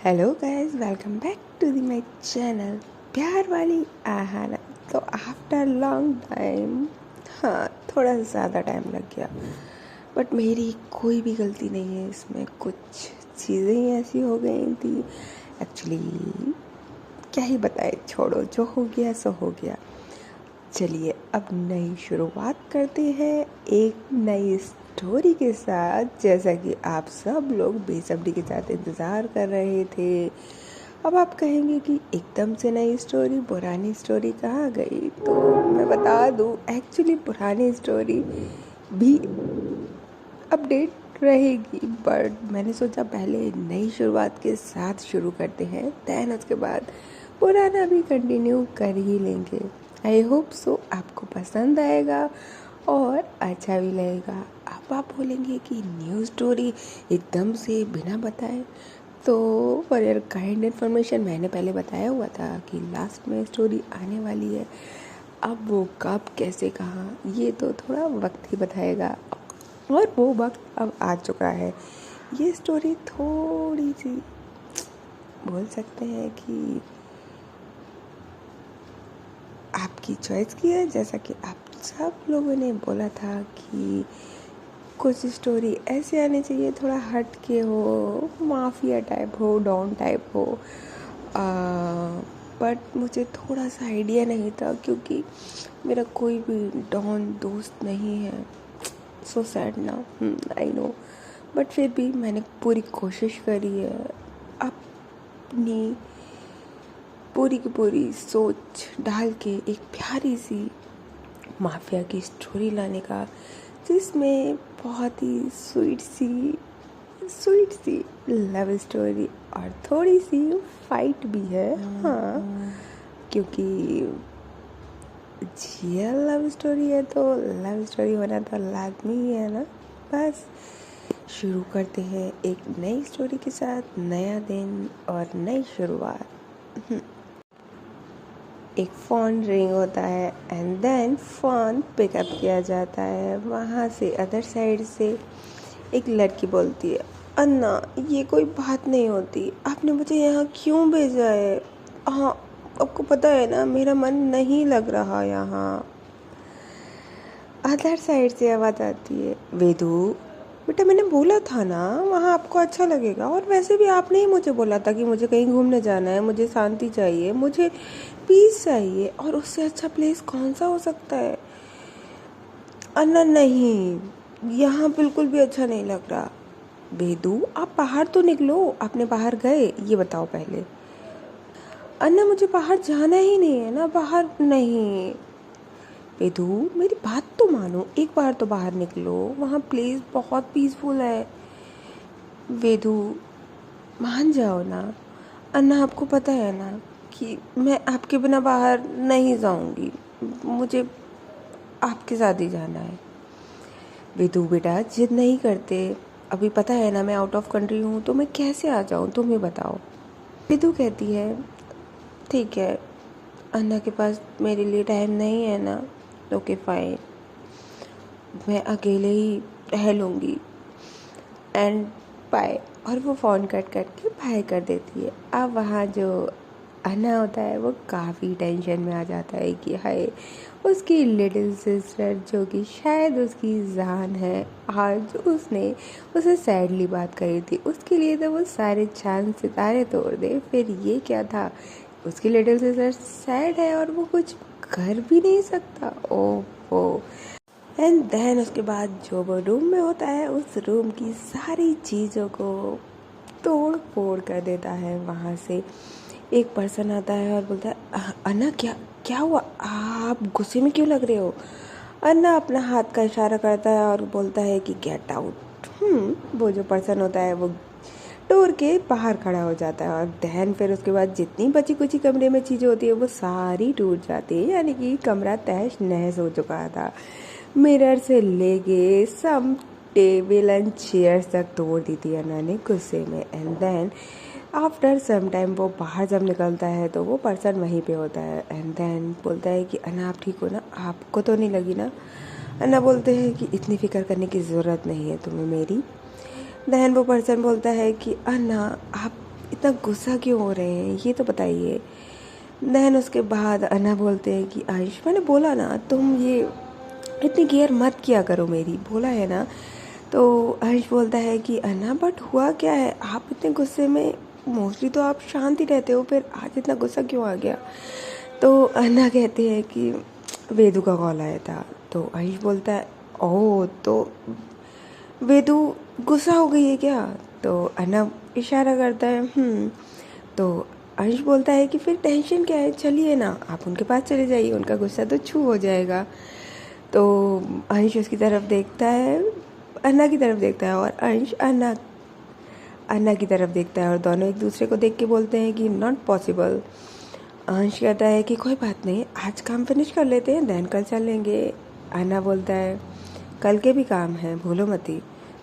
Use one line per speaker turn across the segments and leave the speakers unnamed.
Hello guys, welcome back to the my channel प्यार वाली आहाना। तो आफ्टर लॉन्ग टाइम, हाँ, थोड़ा ज़्यादा टाइम लग गया, बट मेरी कोई भी गलती नहीं है इसमें। कुछ चीज़ें ही ऐसी हो गई थी एक्चुअली, क्या ही बताए, छोड़ो, जो हो गया सो हो गया। चलिए अब नई शुरुआत करते हैं एक नई स्टोरी के साथ, जैसा कि आप सब लोग बेसब्री के साथ इंतज़ार कर रहे थे। अब आप कहेंगे कि एकदम से नई स्टोरी, पुरानी स्टोरी कहाँ गई? तो मैं बता दूँ, एक्चुअली पुरानी स्टोरी भी अपडेट रहेगी, बट मैंने सोचा पहले नई शुरुआत के साथ शुरू करते हैं, दैन उसके बाद पुराना भी कंटिन्यू कर ही लेंगे। आई होप सो आपको पसंद आएगा और अच्छा भी लगेगा। अब आप बोलेंगे कि न्यू स्टोरी एकदम से बिना बताए, तो फॉर योर काइंड इन्फॉर्मेशन मैंने पहले बताया हुआ था कि लास्ट में स्टोरी आने वाली है। अब वो कब, कैसे, कहाँ, ये तो थोड़ा वक्त ही बताएगा, और वो वक्त अब आ चुका है। ये स्टोरी थोड़ी सी बोल सकते हैं कि आपकी चॉइस की है, जैसा कि आप सब लोगों ने बोला था कि कुछ स्टोरी ऐसे आनी चाहिए, थोड़ा हट के हो, माफिया टाइप हो, डॉन टाइप हो। बट मुझे थोड़ा सा आइडिया नहीं था, क्योंकि मेरा कोई भी डॉन दोस्त नहीं है। सो सैड ना, आई नो, बट फिर भी मैंने पूरी कोशिश करी है अपनी पूरी की पूरी सोच डाल के एक प्यारी सी माफिया की स्टोरी लाने का, जिसमें बहुत ही स्वीट सी लव स्टोरी और थोड़ी सी फाइट भी है। हाँ, क्योंकि रियल लव स्टोरी है तो लव स्टोरी होना तो लाजमी ही है ना। बस शुरू करते हैं एक नई स्टोरी के साथ, नया दिन और नई शुरुआत। एक फ़ोन रिंग होता है एंड देन फ़ोन पिकअप किया जाता है। वहाँ से अदर साइड से एक लड़की बोलती है, अन्ना, ये कोई बात नहीं होती, आपने मुझे यहाँ क्यों भेजा है? हाँ, आपको पता है ना, मेरा मन नहीं लग रहा यहाँ। अदर साइड से आवाज़ आती है, वेदू बेटा, मैंने बोला था ना वहाँ आपको अच्छा लगेगा, और वैसे भी आपने ही मुझे बोला था कि मुझे कहीं घूमने जाना है, मुझे शांति चाहिए, मुझे पीस चाहिए, और उससे अच्छा प्लेस कौन सा हो सकता है? अन्ना नहीं, यहाँ बिल्कुल भी अच्छा नहीं लग रहा। वेदू, आप बाहर तो निकलो, आपने बाहर गए ये बताओ पहले। अन्ना, मुझे बाहर जाना ही नहीं है ना, बाहर नहीं। वेदू, मेरी बात तो मानो, एक बार तो बाहर निकलो, वहाँ प्लेस बहुत पीसफुल है। वेदू, मान जाओ ना। अन्ना, आपको पता है ना कि मैं आपके बिना बाहर नहीं जाऊंगी, मुझे आपके साथ ही जाना है। वेदू बेटा, जिद नहीं करते, अभी पता है ना मैं आउट ऑफ कंट्री हूँ, तो मैं कैसे आ जाऊँ, तुम ही बताओ। वेदू कहती है, ठीक है, अन्ना के पास मेरे लिए टाइम नहीं है ना, ओके फाइन, मैं अकेले ही रह लूँगी एंड बाय। और वो फ़ोन कट करके बाय कर देती है। अब वहाँ जो अन्ना होता है वो काफ़ी टेंशन में आ जाता है कि हाय, उसकी लिटिल सिस्टर, जो कि शायद उसकी जान है, आज उसने उसे सैडली बात कही थी, उसके लिए तो वो सारे चांद सितारे तोड़ दे, फिर ये क्या था, उसकी लिटिल सिस्टर सैड है और वो कुछ कर भी नहीं सकता। ओह, एंड देन उसके बाद जो वो रूम में होता है, उस रूम की सारी चीज़ों को तोड़ फोड़ कर देता है। वहाँ से एक पर्सन आता है और बोलता है, अन्ना, क्या क्या हुआ, आप गुस्से में क्यों लग रहे हो? अन्ना अपना हाथ का इशारा करता है और बोलता है कि गेट आउट। वो जो पर्सन होता है वो डोर के बाहर खड़ा हो जाता है, और देन फिर उसके बाद जितनी बची कुची कमरे में चीज़ें होती है वो सारी टूट जाती है, यानी कि कमरा तहस नहस हो चुका था। मिरर से लेके सब टेबल एंड चेयर्स तक तोड़ दी थी अन्ना ने गुस्से में। And then after some time वो बाहर जब निकलता है तो वो पर्सन वहीं पे होता है, एंड देन बोलता है कि अन्ना, आप ठीक हो ना, आपको तो नहीं लगी ना? अन्ना बोलते हैं कि इतनी फिक्र करने की ज़रूरत नहीं है तुम्हें मेरी। देन वो पर्सन बोलता है कि अन्ना, आप इतना गुस्सा क्यों हो रहे हैं ये तो बताइए। देन उसके बाद अन्ना बोलते हैं कि आयुष मैंने बोला ना तुम ये इतनी केयर मत किया करो मेरी, बोला है ना। तो आयुष बोलता है कि अन्ना बट हुआ क्या है, आप इतने गुस्से में, मोस्टली तो आप शांत ही रहते हो, फिर आज इतना गुस्सा क्यों आ गया। तो अन्ना कहती है कि वेदू का कॉल आया था। तो आयुष बोलता है ओह तो वेदू गुस्सा हो गई है क्या। तो अन्ना इशारा करता है तो अंश बोलता है कि फिर टेंशन क्या है, चलिए ना आप उनके पास चले जाइए, उनका गुस्सा तो छू हो जाएगा। तो अंश उसकी तरफ देखता है, अन्ना की तरफ देखता है, और अंश अन्ना अन्ना की तरफ देखता है, और दोनों एक दूसरे को देख के बोलते हैं कि नॉट पॉसिबल। अंश कहता है कि कोई बात नहीं, आज काम फिनिश कर लेते हैं देन कल चलेंगे। अन्ना बोलता है कल के भी काम है, भूलो मती,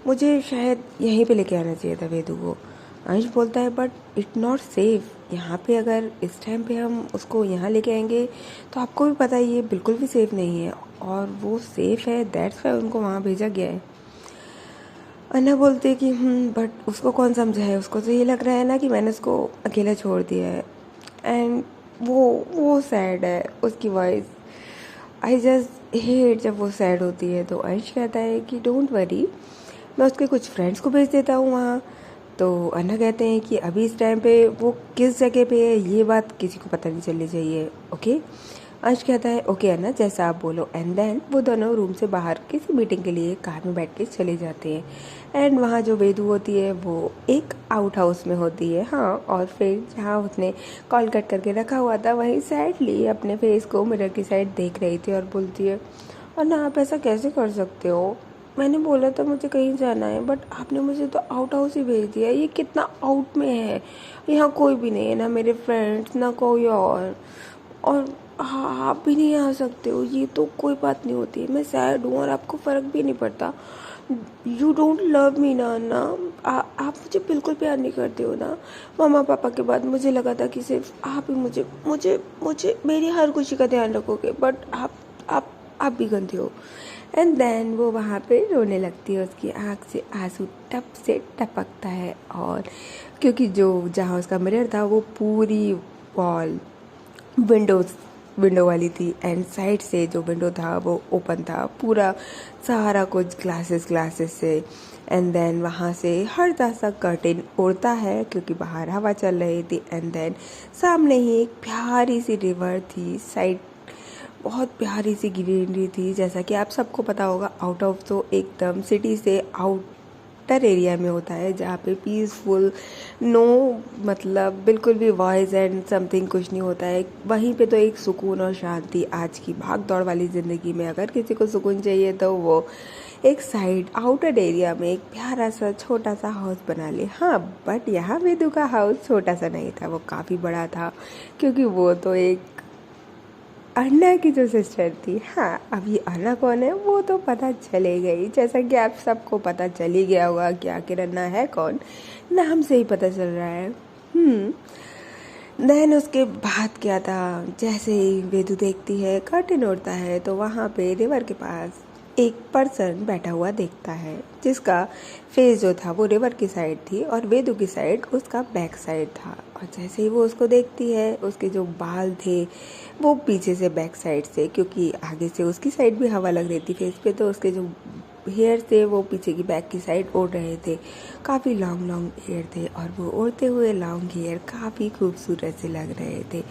मुझे शायद यहीं पे लेके आना चाहिए था वेदू को। अंश बोलता है बट इट नॉट सेफ, यहाँ पे अगर इस टाइम पे हम उसको यहाँ लेके आएंगे तो आपको भी पता है ये बिल्कुल भी सेफ़ नहीं है, और वो सेफ़ है दैट्स वाई उनको वहाँ भेजा गया है। अन्ना बोलते कि बट उसको कौन समझा है, उसको तो ये लग रहा है ना कि मैंने उसको अकेला छोड़ दिया है। एंड वो सैड है, उसकी वॉइस आई जस्ट हेट जब वो सैड होती है। तो अंश कहता है कि डोंट वरी, मैं उसके कुछ फ्रेंड्स को भेज देता हूँ वहाँ। तो अन्ना कहते हैं कि अभी इस टाइम पे वो किस जगह पे है ये बात किसी को पता नहीं चलनी चाहिए, ओके। अंश कहता है ओके अन्ना, जैसा आप बोलो। एंड देन वो दोनों रूम से बाहर किसी मीटिंग के लिए कार में बैठ के चले जाते हैं। एंड वहाँ जो वेदू होती है वो एक आउट हाउस में होती है, हाँ। और फिर जहाँ उसने कॉल कट करके रखा हुआ था वहीं सैडली अपने फेस को मिरर की साइड देख रही थी, और बोलती है अन्ना आप ऐसा कैसे कर सकते हो, मैंने बोला था मुझे कहीं जाना है बट आपने मुझे तो आउट हाउस ही भेज दिया, ये कितना आउट में है, यहाँ कोई भी नहीं है, ना मेरे फ्रेंड्स ना कोई और हाँ आप भी नहीं आ सकते हो, ये तो कोई बात नहीं होती, मैं सैड हूँ और आपको फ़र्क भी नहीं पड़ता। यू डोंट लव मी ना आप मुझे बिल्कुल प्यार नहीं करते हो ना। मामा पापा के बाद मुझे लगा था कि सिर्फ आप ही मुझे मुझे मुझे मेरी हर खुशी का ध्यान रखोगे, बट आप भी गंदे हो। एंड देन वो वहाँ पे रोने लगती है, उसकी आँख से आंसू टप से टपकता है। और क्योंकि जो जहाँ उसका मिरर था वो पूरी वॉल विंडो वाली थी, एंड साइड से जो विंडो था वो ओपन था, पूरा सारा कुछ ग्लासेस से। एंड देन वहाँ से हल्का सा कर्टेन उड़ता है क्योंकि बाहर हवा चल रही थी। एंड देन सामने ही एक प्यारी सी रिवर थी, साइड बहुत प्यारी सी ग्रीनरी थी। जैसा कि आप सबको पता होगा आउट ऑफ तो एकदम सिटी से आउटर एरिया में होता है, जहाँ पे पीसफुल, नो मतलब बिल्कुल भी वॉइस एंड समथिंग कुछ नहीं होता है। वहीं पे तो एक सुकून और शांति, आज की भाग दौड़ वाली ज़िंदगी में अगर किसी को सुकून चाहिए तो वो एक साइड आउटर एरिया में एक प्यारा सा छोटा सा हाउस बना ले। हाँ बट यहाँ वेदू का हाउस छोटा सा नहीं था, वो काफ़ी बड़ा था, क्योंकि वो तो एक अन्ना की जो सिस्टर थी। हाँ अब ये अन्ना कौन है वो तो पता चले गई, जैसा कि आप सबको पता चल ही गया होगा कि आखिर अन्ना है कौन, नाम से ही पता चल रहा है। देन उसके बाद क्या था, जैसे ही वेदू देखती है कर्टेन उड़ता है तो वहाँ पे रिवर के पास एक पर्सन बैठा हुआ देखता है, जिसका फेस जो था वो रिवर की साइड थी और वेदू की साइड उसका बैक साइड था। और जैसे ही वो उसको देखती है, उसके जो बाल थे वो पीछे से बैक साइड से, क्योंकि आगे से उसकी साइड भी हवा लग रही थी फेस पे, तो उसके जो हेयर थे वो पीछे की बैक की साइड उड़ रहे थे। काफ़ी लॉन्ग हेयर थे और वो उड़ते हुए लॉन्ग हेयर काफ़ी खूबसूरत से लग रहे थे।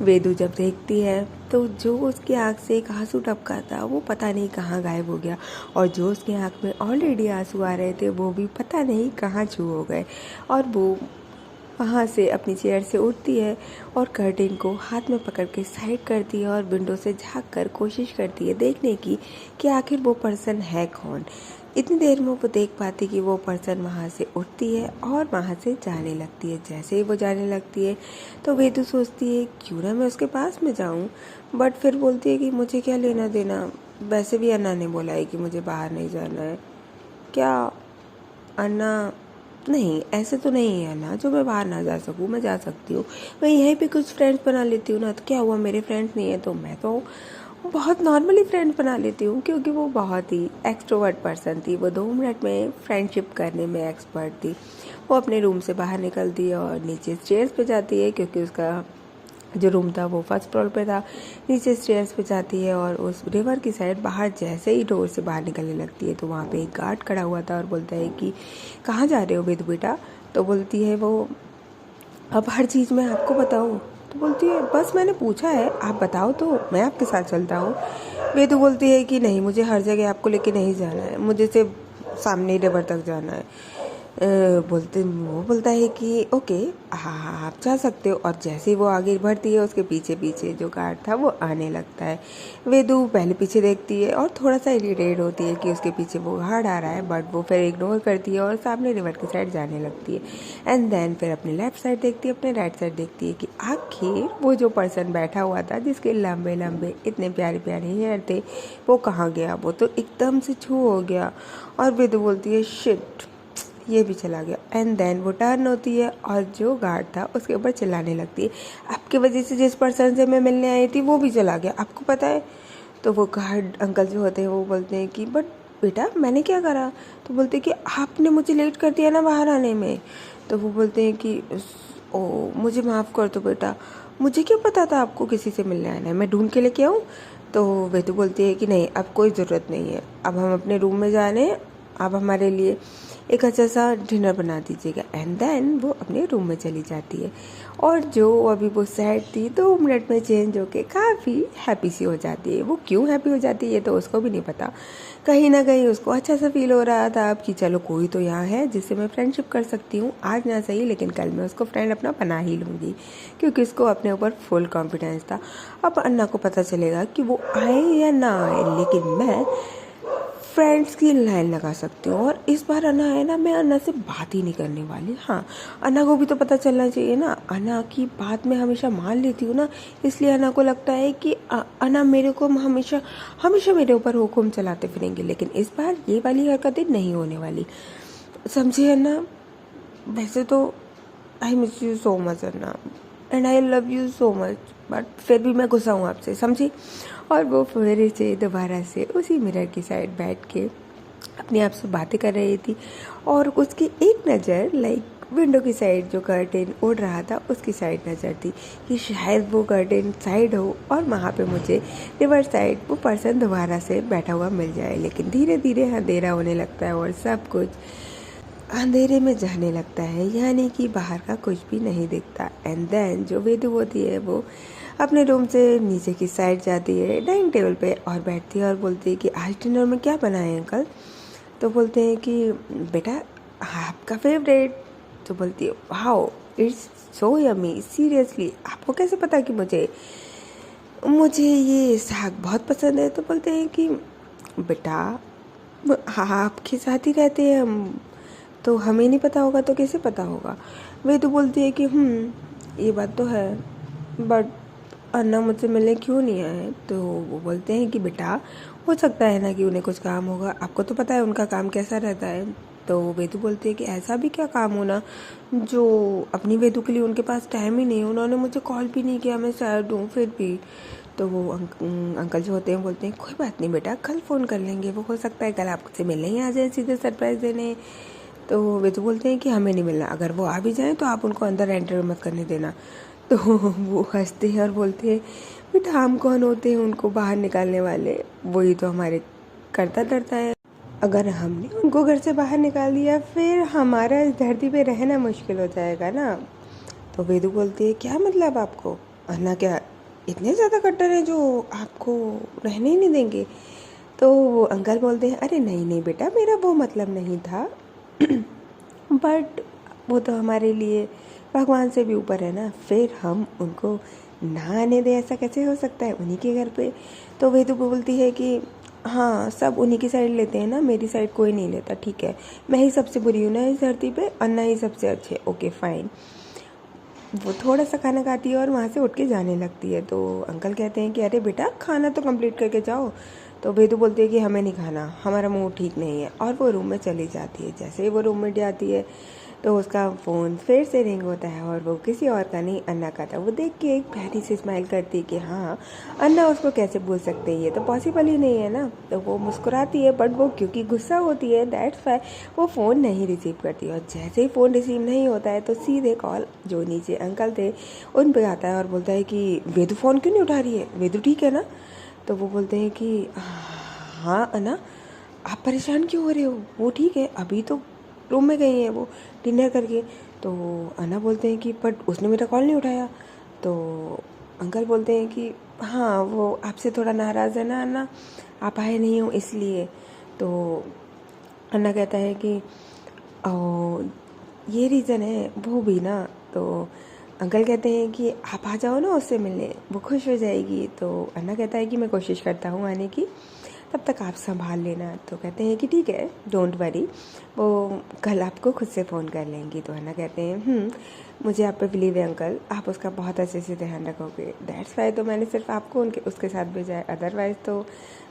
वेदू जब देखती है तो जो उसकी आँख से एक आंसू टपका था वो पता नहीं कहाँ गायब हो गया, और जो उसकी आँख में ऑलरेडी आंसू आ रहे थे वो भी पता नहीं कहाँ छू हो गए। और वो वहाँ से अपनी चेयर से उठती है और कर्टेन को हाथ में पकड़ के साइड करती है और विंडो से झांक कर कोशिश करती है देखने की कि आखिर वो पर्सन है कौन। इतनी देर में वो देख पाती कि वो पर्सन वहाँ से उठती है और वहाँ से जाने लगती है। जैसे ही वो जाने लगती है तो वेदू सोचती है क्यों ना मैं उसके पास में जाऊँ, बट फिर बोलती है कि मुझे क्या लेना देना, वैसे भी अन्ना ने बोला है कि मुझे बाहर नहीं जाना है। क्या अन्ना, नहीं ऐसे तो नहीं है ना जो मैं बाहर ना जा सकूँ, मैं जा सकती हूँ, मैं यहीं पे कुछ फ्रेंड्स बना लेती हूँ ना, तो क्या हुआ मेरे फ्रेंड्स नहीं है तो मैं तो बहुत नॉर्मली फ्रेंड बना लेती हूँ, क्योंकि वो बहुत ही एक्सट्रोवर्ट पर्सन थी। वो 2 मिनट में फ्रेंडशिप करने में एक्सपर्ट थी। वो अपने रूम से बाहर निकलती है और नीचे स्टेयर्स पे जाती है, क्योंकि उसका जो रूम था वो फर्स्ट फ्लोर पे था। नीचे स्टेयर्स पे जाती है और उस रिवर की साइड बाहर जैसे ही डोर से बाहर निकलने लगती है तो वहाँ पे एक गार्ड खड़ा हुआ था और बोलता है कि कहाँ जा रहे हो वेदू बेटा? तो बोलती है वो, अब हर चीज़ मैं आपको बताऊँ? तो बोलती है बस मैंने पूछा है, आप बताओ तो मैं आपके साथ चलता हूँ। वेदू बोलती है कि नहीं, मुझे हर जगह आपको लेके नहीं जाना है, मुझे सिर्फ सामने रिवर तक जाना है। वो बोलता है कि ओके, हाँ आप जा सकते हो। और जैसे ही वो आगे बढ़ती है उसके पीछे पीछे जो गार्ड था वो आने लगता है। वेदू पहले पीछे देखती है और थोड़ा सा इरिटेट होती है कि उसके पीछे वो गार्ड आ रहा है, बट वो फिर इग्नोर करती है और सामने रिवर की साइड जाने लगती है। एंड देन फिर अपने लेफ्ट साइड देखती है, अपने राइट साइड देखती है कि आखिर वो जो पर्सन बैठा हुआ था जिसके लंबे लंबे इतने प्यारे प्यारे हेयर थे वो कहाँ गया? वो तो एकदम से छू हो गया। और वेदू बोलती है शिट, ये भी चला गया। एंड देन वो टर्न होती है और जो गार्ड था उसके ऊपर चिल्लाने लगती है, आपकी वजह से जिस पर्सन से मैं मिलने आई थी वो भी चला गया, आपको पता है? तो वो गार्ड अंकल जो होते हैं वो बोलते हैं कि बट बेटा मैंने क्या करा? तो बोलते हैं कि आपने मुझे लेट कर दिया ना बाहर आने में। तो वो बोलते हैं कि ओ मुझे माफ़ कर दो बेटा, मुझे क्या पता था आपको किसी से मिलने आना है, मैं ढूंढ के लेके आऊँ? तो वे तो बोलती है कि नहीं, अब कोई ज़रूरत नहीं है, अब हम अपने रूम में जा रहे हैं, आप हमारे लिए एक अच्छा सा डिनर बना दीजिएगा। एंड देन वो अपने रूम में चली जाती है। और जो अभी वो सैड थी 2 मिनट में चेंज होके काफ़ी हैप्पी सी हो जाती है। वो क्यों हैप्पी हो जाती है ये तो उसको भी नहीं पता। कहीं ना कहीं उसको अच्छा सा फील हो रहा था अब कि चलो कोई तो यहाँ है जिससे मैं फ्रेंडशिप कर सकती हूँ, आज ना सही लेकिन कल मैं उसको फ्रेंड अपना बना ही लूँगी, क्योंकि उसको अपने ऊपर फुल कॉन्फिडेंस था। अब अन्ना को पता चलेगा कि वो आए या ना आए, लेकिन मैं फ्रेंड्स की लाइन लगा सकती हूँ। और इस बार अन्ना है ना, मैं अन्ना से बात ही नहीं करने वाली। हाँ, अन्ना को भी तो पता चलना चाहिए ना। अन्ना की बात मैं हमेशा मान लेती हूँ ना, इसलिए अन्ना को लगता है कि अन्ना मेरे को हमेशा हमेशा मेरे ऊपर हुक्म चलाते फिरेंगे, लेकिन इस बार ये वाली हरकतें नहीं होने वाली, समझे अन्ना? वैसे तो I miss you so much Anna, and I love you so much, but फिर भी मैं गुस्सा हूँ आपसे, समझी? और वो फिर से दोबारा से उसी मिरर की साइड बैठ के अपने आप से बातें कर रही थी। और उसकी एक नज़र लाइक विंडो की साइड जो कर्टेन उड़ रहा था उसकी साइड नज़र थी कि शायद वो कर्टेन साइड हो और वहाँ पे मुझे रिवर साइड वो पर्सन दोबारा से बैठा हुआ मिल जाए। लेकिन धीरे धीरे अंधेरा होने लगता है और सब कुछ अंधेरे में जाने लगता है, यानी कि बाहर का कुछ भी नहीं दिखता। एंड देन जो वेदू होती है वो अपने रूम से नीचे की साइड जाती है डाइनिंग टेबल पे और बैठती है और बोलती है कि आज डिनर में क्या बनाए अंकल? तो बोलते हैं कि बेटा आपका फेवरेट। तो बोलती है wow it's so yummy, seriously आपको कैसे पता कि मुझे मुझे ये साग बहुत पसंद है? तो बोलते हैं कि बेटा हाँ आपके साथ ही रहते हैं हम, तो हमें नहीं पता होगा तो कैसे पता होगा? वे तो बोलती है कि ये बात तो है, बट अन्ना मुझसे मिलने क्यों नहीं आए? तो वो बोलते हैं कि बेटा हो सकता है ना कि उन्हें कुछ काम होगा, आपको तो पता है उनका काम कैसा रहता है। तो वेदू बोलती है कि ऐसा भी क्या काम होना जो अपनी वेदू के लिए उनके पास टाइम ही नहीं है, उन्होंने मुझे कॉल भी नहीं किया, मैं सैड हूँ फिर भी। तो वो अंकल जो होते हैं बोलते हैं कोई बात नहीं बेटा, कल फ़ोन कर लेंगे, वो हो सकता है कल आपसे मिलने ही आ जाए सीधे सरप्राइज़ देने। तो वे तो बोलते हैं कि हमें नहीं मिलना, अगर वो आ भी जाएं तो आप उनको अंदर एंटर मत करने देना। तो वो हंसते हैं और बोलते हैं बेटा हम कौन होते हैं उनको बाहर निकालने वाले, वही तो हमारे करता धरता है, अगर हमने उनको घर से बाहर निकाल दिया फिर हमारा इस धरती पे रहना मुश्किल हो जाएगा ना। तो वेदू बोलती है क्या मतलब आपको? अन्ना क्या इतने ज़्यादा कट्टर हैं जो आपको रहने ही नहीं देंगे? तो वो अंकल बोलते हैं अरे नहीं नहीं बेटा, मेरा वो मतलब नहीं था बट वो तो हमारे लिए भगवान से भी ऊपर है ना, फिर हम उनको ना आने दें ऐसा कैसे हो सकता है उन्हीं के घर पे? तो वेदू बोलती है कि हाँ सब उन्हीं की साइड लेते हैं ना, मेरी साइड कोई नहीं लेता, ठीक है मैं ही सबसे बुरी हूँ ना इस धरती पे, अन्ना ही सबसे अच्छे, ओके फाइन। वो थोड़ा सा खाना खाती है और वहाँ से उठ के जाने लगती है। तो अंकल कहते हैं कि अरे बेटा खाना तो कंप्लीट करके जाओ। तो वेदू बोलती है कि हमें नहीं खाना, हमारा मूड ठीक नहीं है, और वो रूम में चली जाती है। जैसे ही वो रूम में जाती है तो उसका फ़ोन फिर से रिंग होता है और वो किसी और का नहीं, अन्ना का था। वो देख के एक प्यारी सी स्माइल करती है कि हाँ, अन्ना उसको कैसे भूल सकते हैं, ये तो पॉसिबल ही नहीं है ना। तो वो मुस्कुराती है, बट वो क्योंकि गुस्सा होती है, दैट्स वाई वो फ़ोन नहीं रिसीव करती। और जैसे ही फ़ोन रिसीव नहीं होता है तो सीधे कॉल जो नीचे अंकल थे उन पे आता है और बोलता है कि वेदू फ़ोन क्यों नहीं उठा रही है, वेदू ठीक है ना। तो वो बोलते हैं कि हाँ अन्ना, आप परेशान क्यों हो रहे हो, वो ठीक है, अभी तो रूम में गई है वो डिनर करके। तो अन्ना बोलते हैं कि बट उसने मेरा कॉल नहीं उठाया। तो अंकल बोलते हैं कि हाँ, वो आपसे थोड़ा नाराज़ है ना अन्ना, आप आए नहीं हो इसलिए। तो अन्ना कहता है कि ओ, ये रीज़न है, वो भी ना। तो अंकल कहते हैं कि आप आ जाओ ना उससे मिलने, वो खुश हो जाएगी। तो अन्ना कहता है कि मैं कोशिश करता हूँ आने की, तब तक आप संभाल लेना। तो कहते हैं कि ठीक है, डोंट वरी, वो कल आपको खुद से फ़ोन कर लेंगी। तो अन्ना कहते हैं मुझे आप पे बिलीव है अंकल, आप उसका बहुत अच्छे से ध्यान रखोगे, दैट्स वाई तो मैंने सिर्फ आपको उसके साथ भेजा है, अदरवाइज़ तो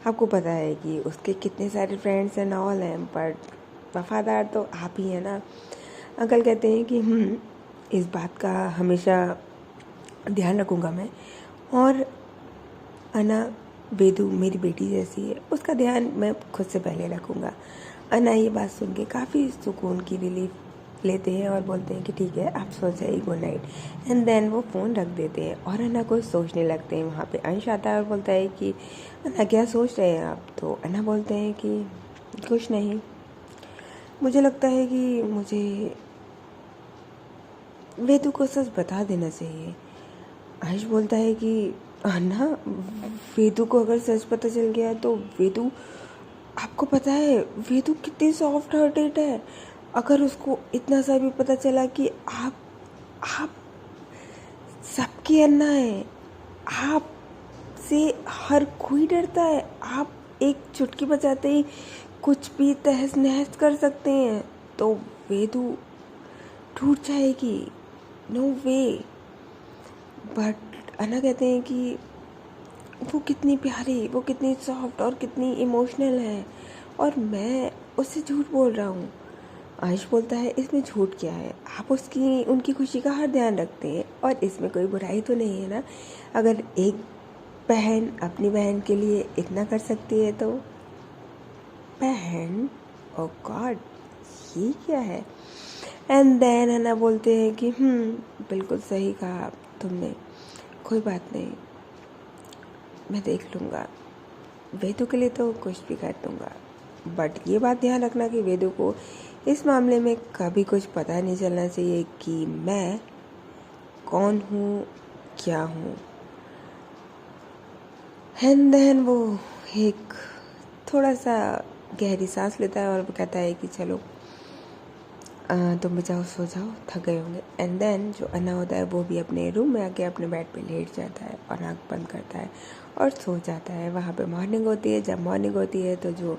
आपको पता है कि उसके कितने सारे फ्रेंड्स एंड ऑल हैं, बट वफ़ादार तो आप ही हैं ना। अंकल कहते हैं कि इस बात का हमेशा ध्यान रखूँगा मैं, और अन्ना वेदू मेरी बेटी जैसी है, उसका ध्यान मैं खुद से पहले रखूँगा। अन्ना ये बात सुन के काफ़ी सुकून की रिलीफ लेते हैं और बोलते हैं कि ठीक है, आप सो जाइए, गुड नाइट। एंड देन वो फ़ोन रख देते हैं और अन्ना को सोचने लगते हैं। वहाँ पे अंश आता है और बोलता है कि अन्ना क्या सोच रहे हैं आप। तो अन्ना बोलते हैं कि कुछ नहीं, मुझे लगता है कि मुझे वेदू को सच बता देना चाहिए। अंश बोलता है कि अन्ना, वेदू को अगर सच पता चल गया तो वेदू, आपको पता है वेदू कितनी सॉफ्ट हार्टेड है, अगर उसको इतना सा भी पता चला कि आप सबकी अन्ना है, आप से हर कोई डरता है, आप एक चुटकी बजाते ही कुछ भी तहस नहस कर सकते हैं, तो वेदू टूट जाएगी, नो वे। बट अन्ना कहते हैं कि वो कितनी प्यारी, वो कितनी सॉफ्ट और कितनी इमोशनल है, और मैं उससे झूठ बोल रहा हूँ। आयुष बोलता है इसमें झूठ क्या है, आप उसकी उनकी खुशी का हर ध्यान रखते हैं और इसमें कोई बुराई तो नहीं है ना। अगर एक बहन अपनी बहन के लिए इतना कर सकती है तो बहन, ओ गॉड, ये क्या है। एंड देन अन्ना बोलते हैं कि बिल्कुल सही कहा तुमने, कोई बात नहीं, मैं देख लूँगा, वेदू के लिए तो कुछ भी कर दूँगा। बट ये बात ध्यान रखना कि वेदू को इस मामले में कभी कुछ पता नहीं चलना चाहिए कि मैं कौन हूँ, क्या हूँ। एंड देन वो एक थोड़ा सा गहरी सांस लेता है और वो कहता है कि चलो तुम भी जाओ, सो जाओ, थक गए होंगे। एंड देन जो अन्ना होता है वो भी अपने रूम में आके अपने बेड पे लेट जाता है और आँख बंद करता है और सो जाता है। वहाँ पे मॉर्निंग होती है, जब मॉर्निंग होती है तो जो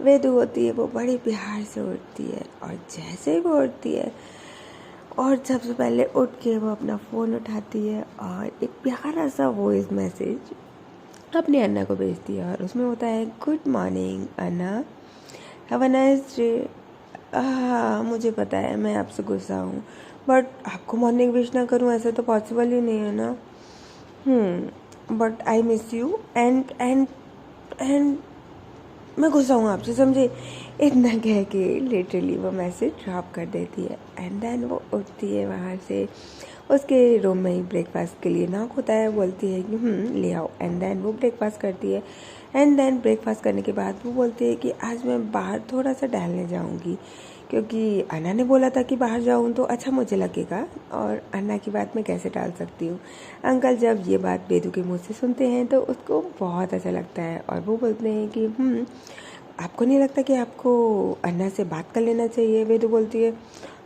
वेदू होती है वो बड़ी प्यार से उठती है, और जैसे ही वो उठती है और सबसे पहले उठ के वो अपना फ़ोन उठाती है और एक प्यारा सा वॉइस मैसेज अपने अन्ना को भेजती है, और उसमें होता है good morning Anna, have a nice day. मुझे पता है मैं आपसे गुस्सा हूँ, बट आपको मॉर्निंग विश ना करूँ ऐसा तो पॉसिबल ही नहीं है ना। But I miss you and मैं गुस्सा हूँ आपसे, समझे। इतना कह के लिटरली वो मैसेज ड्रॉप कर देती है। एंड देन वो उठती है वहाँ से, उसके रूम में ही ब्रेकफास्ट के लिए नॉक होता है, बोलती है कि ले आओ। एंड देन वो ब्रेकफास्ट करती है। एंड देन ब्रेकफास्ट करने के बाद वो बोलती है कि आज मैं बाहर थोड़ा सा टहलने जाऊँगी, क्योंकि अन्ना ने बोला था कि बाहर जाऊँ तो अच्छा मुझे लगेगा, और अन्ना की बात मैं कैसे टाल सकती हूँ। अंकल जब ये बात वेदू के मुँह से सुनते हैं तो उसको बहुत अच्छा लगता है, और वो बोलते हैं कि आपको नहीं लगता कि आपको अन्ना से बात कर लेना चाहिए। वेदू बोलती है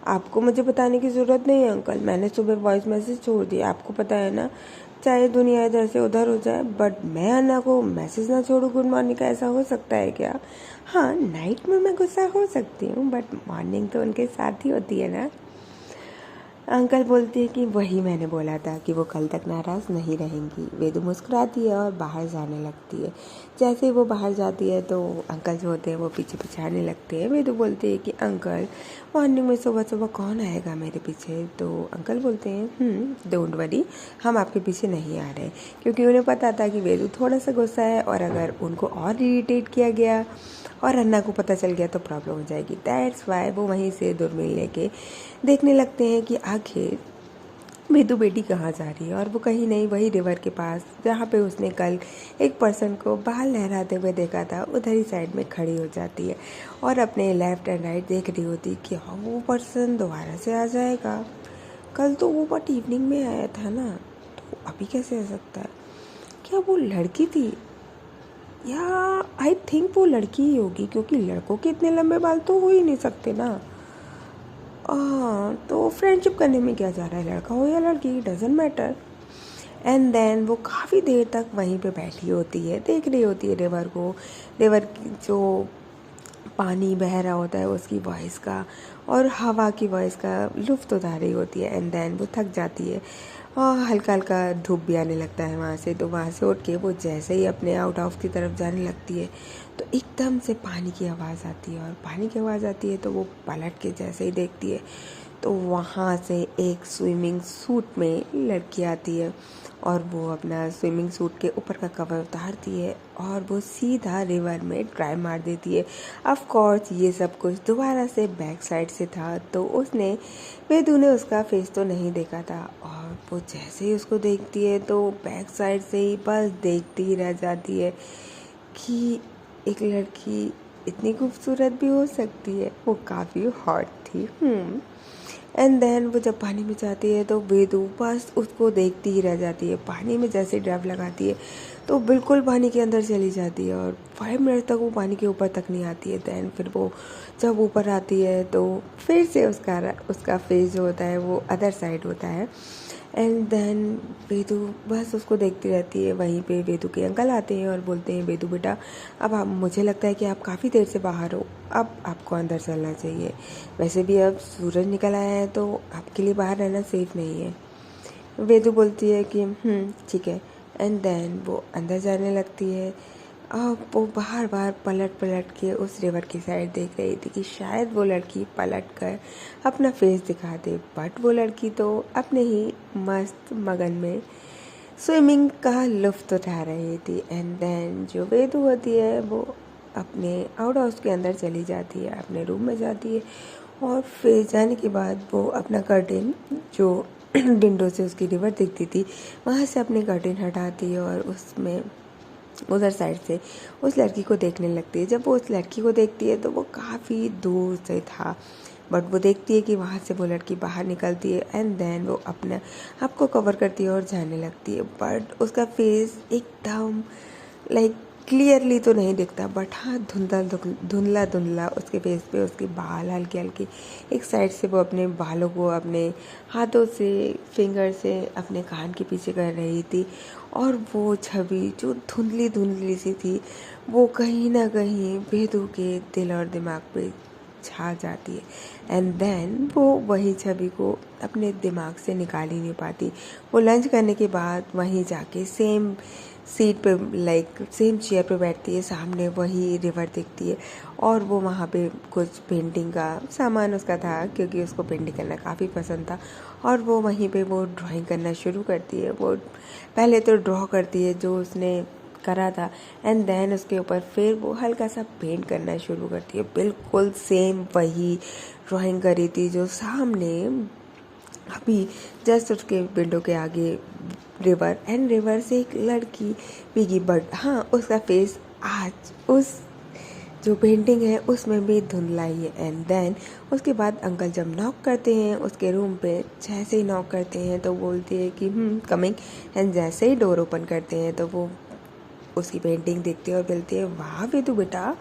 आपको मुझे बताने की ज़रूरत नहीं है अंकल, मैंने सुबह वॉइस मैसेज छोड़ दिया, आपको पता है ना, चाहे दुनिया इधर से उधर हो जाए बट मैं अन्ना को मैसेज ना छोड़ूं गुड मॉर्निंग का, ऐसा हो सकता है क्या। हाँ, नाइट में मैं गुस्सा हो सकती हूँ बट मॉर्निंग तो उनके साथ ही होती है ना। अंकल बोलते हैं कि वही मैंने बोला था कि वो कल तक नाराज़ नहीं रहेंगी। वेदु मुस्कुराती है और बाहर जाने लगती है। जैसे ही वो बाहर जाती है तो अंकल जो होते हैं वो पीछे पीछे आने लगते हैं। वेदु बोलते हैं कि अंकल मॉर्निंग में सुबह सुबह कौन आएगा मेरे पीछे। तो अंकल बोलते हैं डोंट वरी, हम आपके पीछे नहीं आ रहे, क्योंकि उन्हें पता था कि वेदु थोड़ा सा गुस्सा है और अगर उनको और इरिटेट किया गया और अन्ना को पता चल गया तो प्रॉब्लम हो जाएगी। दैट्स वाई वो वहीं से दूरबीन लेके देखने लगते हैं कि आखिर वेदु बेटी कहाँ जा रही है। और वो कहीं नहीं, वही रिवर के पास जहाँ पे उसने कल एक पर्सन को बाल लहराते हुए देखा था, उधर ही साइड में खड़ी हो जाती है और अपने लेफ्ट एंड राइट देख रही होती कि हाँ वो पर्सन दोबारा से आ जाएगा। कल तो वो बट इवनिंग में आया था ना, तो अभी कैसे आ सकता है। क्या वो लड़की थी? या आई थिंक वो लड़की ही होगी, क्योंकि लड़कों के इतने लंबे बाल तो हो ही नहीं सकते ना। तो फ्रेंडशिप करने में क्या जा रहा है, लड़का हो या लड़की, डजेंट मैटर। एंड देन वो काफ़ी देर तक वहीं पे बैठी होती है, देख रही होती है रिवर को, रिवर की जो पानी बह रहा होता है उसकी वॉइस का और हवा की वॉइस का लुत्फ़ उठा रही होती है। एंड देन वो थक जाती है और हल्का हल्का धूप भी आने लगता है वहाँ से। तो वहाँ से उठ के वो जैसे ही अपने आउट हाउस की तरफ जाने लगती है तो एकदम से पानी की आवाज़ आती है, और पानी की आवाज़ आती है तो वो पलट के जैसे ही देखती है तो वहाँ से एक स्विमिंग सूट में लड़की आती है और वो अपना स्विमिंग सूट के ऊपर का कवर उतारती है और वो सीधा रिवर में ट्राई मार देती है। ऑफ कोर्स ये सब कुछ दोबारा से बैक साइड से था, तो उसने वेदु ने उसका फेस तो नहीं देखा था, और वो जैसे ही उसको देखती है तो बैक साइड से ही बस देखती ही रह जाती है कि एक लड़की इतनी खूबसूरत भी हो सकती है। वो काफ़ी हॉट थी। एंड देन वो जब पानी में जाती है तो वेदु बस उसको देखती ही रह जाती है। पानी में जैसे ड्राइव लगाती है तो बिल्कुल पानी के अंदर चली जाती है और 5 मिनट तक वो पानी के ऊपर तक नहीं आती है। दैन फिर वो जब ऊपर आती है तो फिर से उसका फेस जो होता है वो अदर साइड होता है। एंड देन वेदु बस उसको देखती रहती है। वहीं पे वेदु के अंकल आते हैं और बोलते हैं वेदु बेटा, अब आप, मुझे लगता है कि आप काफ़ी देर से बाहर हो, अब आपको अंदर चलना चाहिए। वैसे भी अब सूरज निकल आया है तो आपके लिए बाहर रहना सेफ नहीं है। वेदु बोलती है कि ठीक है। एंड देन वो अंदर जाने लगती है। अब वो बार बार पलट पलट के उस रिवर की साइड देख रही थी कि शायद वो लड़की पलट कर अपना फेस दिखा दे, बट वो लड़की तो अपने ही मस्त मगन में स्विमिंग का लुत्फ़ उठा रही थी। एंड देन जो वेदु होती है वो अपने आउट हाउस के अंदर चली जाती है, अपने रूम में जाती है और फिर जाने के बाद वो अपना कर्टेन जो विंडो से उसकी रिवर दिखती थी वहाँ से अपने कर्टेन हटाती है और उसमें उधर साइड से उस लड़की को देखने लगती है। जब वो उस लड़की को देखती है तो वो काफ़ी दूर से था, बट वो देखती है कि वहाँ से वो लड़की बाहर निकलती है। एंड देन वो अपने आप को कवर करती है और जाने लगती है, बट उसका फेस एकदम लाइक क्लियरली तो नहीं दिखता, बट हाँ धुंधला धुंधला उसके फेस पे उसके बाल हल्के हल्के एक साइड से वो अपने बालों को अपने हाथों से फिंगर से अपने कान के पीछे कर रही थी। और वो छवि जो धुंधली धुंधली सी थी वो कहीं ना कहीं वेदु के दिल और दिमाग पे छा जाती है। एंड देन वो वही छवि को अपने दिमाग से निकाल ही नहीं पाती। वो लंच करने के बाद वहीं जाके सेम सीट पे लाइक सेम चेयर पे बैठती है, सामने वही रिवर दिखती है और वो वहाँ पे कुछ पेंटिंग का सामान उसका था, क्योंकि उसको पेंटिंग करना काफ़ी पसंद था। और वो वहीं पे वो ड्राइंग करना शुरू करती है। वो पहले तो ड्रॉ करती है जो उसने करा था, एंड देन उसके ऊपर फिर वो हल्का सा पेंट करना शुरू करती है। बिल्कुल सेम वही ड्राइंग करी थी जो सामने अभी जस्ट उसके विंडो के आगे रिवर, एंड रिवर से एक लड़की भीगी, बट हाँ उसका फेस आज उस जो पेंटिंग है उसमें भी धुंधला ही है। एंड देन उसके बाद अंकल जब नॉक करते हैं उसके रूम पे, जैसे ही नॉक करते हैं तो बोलती है कि कमिंग। एंड जैसे ही डोर ओपन करते हैं तो वो उसकी पेंटिंग देखती है और बोलती है वाह वेदु बेटा,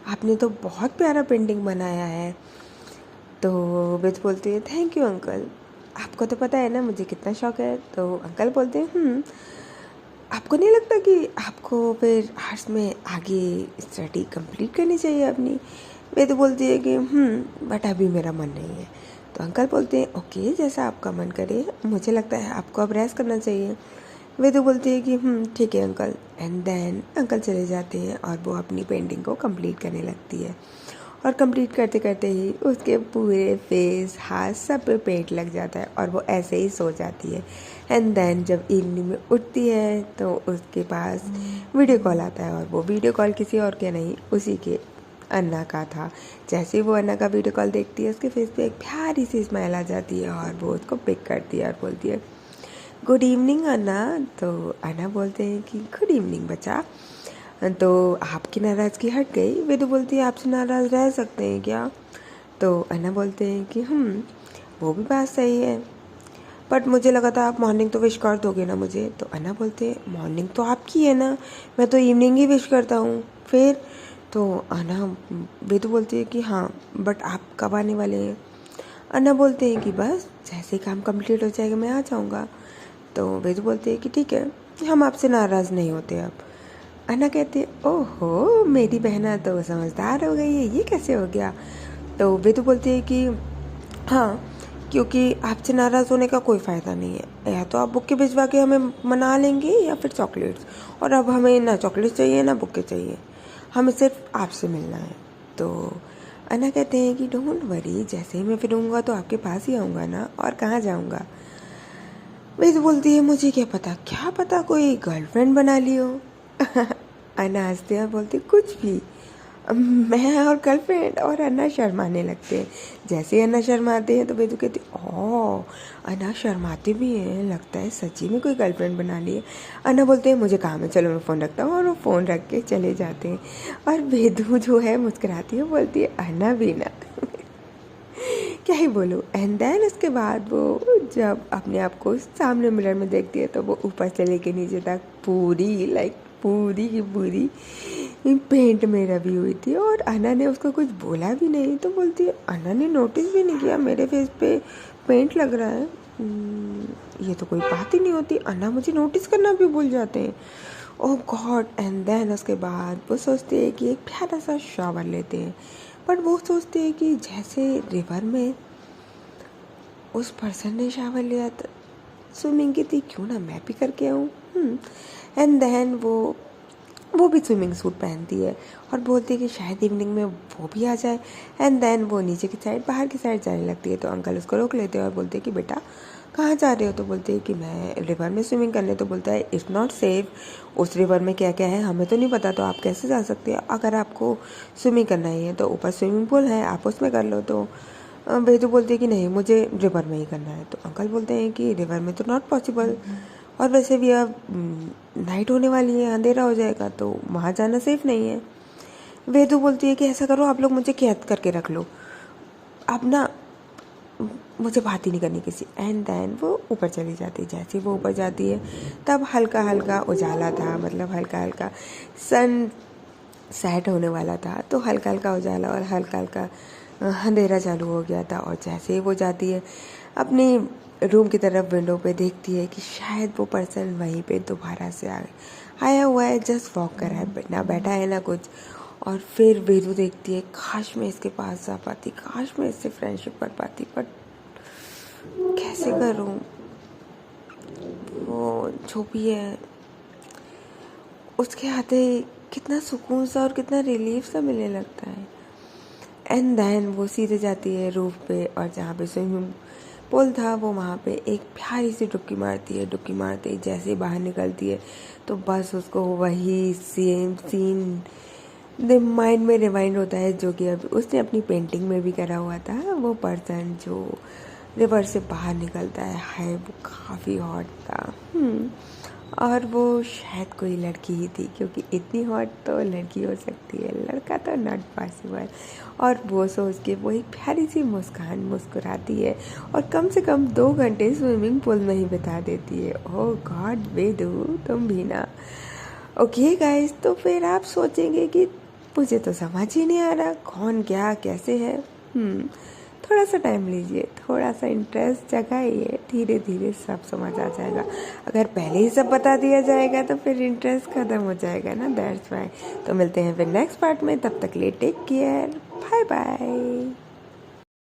आपने तो बहुत प्यारा पेंटिंग बनाया है। तो वेदु बोलती है थैंक यू अंकल, आपको तो पता है ना मुझे कितना शौक है। तो अंकल बोलते हैं आपको नहीं लगता कि आपको फिर आर्ट्स में आगे स्टडी कंप्लीट करनी चाहिए अपनी। वे तो बोलती है कि बट अभी मेरा मन नहीं है। तो अंकल बोलते हैं ओके जैसा आपका मन करे, मुझे लगता है आपको अब रेस्ट करना चाहिए। वेदू बोलती है कि ठीक है अंकल। एंड देन अंकल चले जाते हैं और वो अपनी पेंटिंग को कंप्लीट करने लगती है। और कंप्लीट करते करते ही उसके पूरे फेस हाथ सब पे पेंट लग जाता है और वो ऐसे ही सो जाती है। एंड देन जब इवनिंग में उठती है तो उसके पास वीडियो कॉल आता है और वो वीडियो कॉल किसी और के नहीं, उसी के अन्ना का था। जैसे ही वो अन्ना का वीडियो कॉल देखती है उसके फेस पे एक प्यारी सी स्माइल आ जाती है और वो उसको पिक करती है और बोलती है गुड इवनिंग अन्ना। तो अन्ना बोलते हैं कि गुड इवनिंग बच्चा। तो आपकी नाराज़गी हट गई? वेदू बोलती है आपसे नाराज़ रह सकते हैं क्या? तो अन्ना बोलते हैं कि वो भी बात सही है, बट मुझे लगा था आप मॉर्निंग तो विश कर दोगे ना मुझे। तो अन्ना बोलते हैं मॉर्निंग तो आपकी है ना, मैं तो इवनिंग ही विश करता हूँ। फिर तो अन्ना वेदू बोलती है कि हाँ बट आप कब आने वाले हैं? अन्ना बोलते हैं कि बस जैसे ही काम कंप्लीट हो जाएगा मैं आ जाऊँगा। तो वेदू बोलते हैं कि ठीक है, हम आपसे नाराज़ नहीं होते अब। अन्ना कहते हैं ओहो मेरी बहना तो समझदार हो गई है, ये कैसे हो गया? तो वेदू बोलते हैं कि हाँ, क्योंकि आपसे नाराज़ होने का कोई फ़ायदा नहीं है, या तो आप बुक्के भिजवा के हमें मना लेंगे या फिर चॉकलेट्स, और अब हमें ना चॉकलेट्स चाहिए ना बुक्के चाहिए, हमें सिर्फ आपसे मिलना है। तो अन्ना कहते हैं कि डोंट वरी, जैसे ही मैं फिरूँगा तो आपके पास ही आऊँगा ना, और कहाँ जाऊँगा? वेद बोलती है मुझे क्या पता कोई गर्लफ्रेंड बना ली हो। अन्ना हंसते हैं और बोलती कुछ भी, मैं और गर्लफ्रेंड। और अन्ना शर्माने लगते हैं। जैसे ही अन्ना शर्माते हैं तो वेदू कहती ओह अन्ना शर्माते भी हैं, लगता है सच्ची में कोई गर्लफ्रेंड बना ली है। अन्ना बोलते हैं मुझे काम है, चलो मैं फ़ोन रखता हूँ, और वो फ़ोन रख के चले जाते हैं। और वेदू जो है मुस्कुराती है, बोलती है अन्ना भी ना क्या ही बोलूँ। एंड देन उसके बाद वो जब अपने आप को सामने मिरर में देखती है तो वो ऊपर से लेके नीचे तक पूरी की पूरी पेंट में रबी हुई थी। और अन्ना ने उसको कुछ बोला भी नहीं। तो बोलती है अन्ना ने नोटिस भी नहीं किया मेरे फेस पे पेंट लग रहा है। ये तो कोई बात ही नहीं होती, अन्ना मुझे नोटिस करना भी भूल जाते हैं। ओह गॉड। एंड देन उसके बाद वो सोचते हैं कि एक प्यारा सा शावर लेते हैं, बट वो सोचते हैं कि जैसे रिवर में उस पर्सन ने शावर लिया था, स्विमिंग की थी, क्यों ना मैं भी करके आऊँ। एंड देन वो भी स्विमिंग सूट पहनती है और बोलती है कि शायद इवनिंग में वो भी आ जाए। एंड देन वो नीचे की साइड बाहर की साइड जाने लगती है। तो अंकल उसको रोक लेते हैं और बोलते हैं कि बेटा कहाँ जा रहे हो? तो बोलते हैं कि मैं रिवर में स्विमिंग करने। तो बोलता है इट्स नॉट सेफ, उस रिवर में क्या क्या है हमें तो नहीं पता, तो आप कैसे जा सकते हैं? अगर आपको स्विमिंग करना ही है तो ऊपर स्विमिंग पूल है, आप उसमें कर लो। तो वेदू बोलती है कि नहीं मुझे रिवर में ही करना है। तो अंकल बोलते हैं कि रिवर में तो नॉट पॉसिबल, और वैसे भी अब नाइट होने वाली है, अंधेरा हो जाएगा, तो वहाँ जाना सेफ नहीं है। वेदू बोलती है कि ऐसा करो आप लोग मुझे कैद करके रख लो, अब ना मुझे बात ही नहीं करनी किसी। एंड देन वो ऊपर चली जाती है। जैसे वो ऊपर जाती है तब हल्का हल्का उजाला था, मतलब हल्का हल्का सन सेट होने वाला था। तो हल्का हल्का उजाला और हल्का हल्का अंधेरा चालू हो गया था। और जैसे ही वो जाती है अपनी रूम की तरफ विंडो पे देखती है कि शायद वो पर्सन वहीं पे दोबारा से आया हुआ है, जस्ट वॉक कर रहा है, ना बैठा है ना कुछ। और फिर वेदू देखती है काश मैं इसके पास जा पाती, काश मैं इससे फ्रेंडशिप कर पाती, बट कैसे करूं? वो जो भी है उसके आते कितना सुकून सा और कितना रिलीफ सा मिलने लगता है। एंड देन वो सीधे जाती है रूफ पे, और जहाँ पे स्विमिंग पूल था वो वहाँ पे एक प्यारी सी डुबकी मारती है। डुबकी मारते ही जैसे ही बाहर निकलती है तो बस उसको वही सेम सीन माइंड में रिवाइंड होता है जो कि अभी उसने अपनी पेंटिंग में भी करा हुआ था। वो पर्सन जो रिवर से बाहर निकलता है वो काफ़ी हॉट था। और वो शायद कोई लड़की ही थी, क्योंकि इतनी हॉट तो लड़की हो सकती है, लड़का तो नॉट पॉसिबल। और वो सोच के वो एक प्यारी सी मुस्कान मुस्कुराती है और कम से कम 2 घंटे स्विमिंग पूल में ही बिता देती है। ओह गॉड वेदू तुम भी ना। ओके गाइस, तो फिर आप सोचेंगे कि मुझे तो समझ ही नहीं आ रहा कौन क्या कैसे है। थोड़ा सा टाइम लीजिए, थोड़ा सा इंटरेस्ट जगाइए, धीरे धीरे सब समझ आ जाएगा। अगर पहले ही सब बता दिया जाएगा तो फिर इंटरेस्ट खत्म हो जाएगा ना, दैट्स वाई। तो मिलते हैं फिर नेक्स्ट पार्ट में, तब तक लिए टेक केयर, बाय बाय।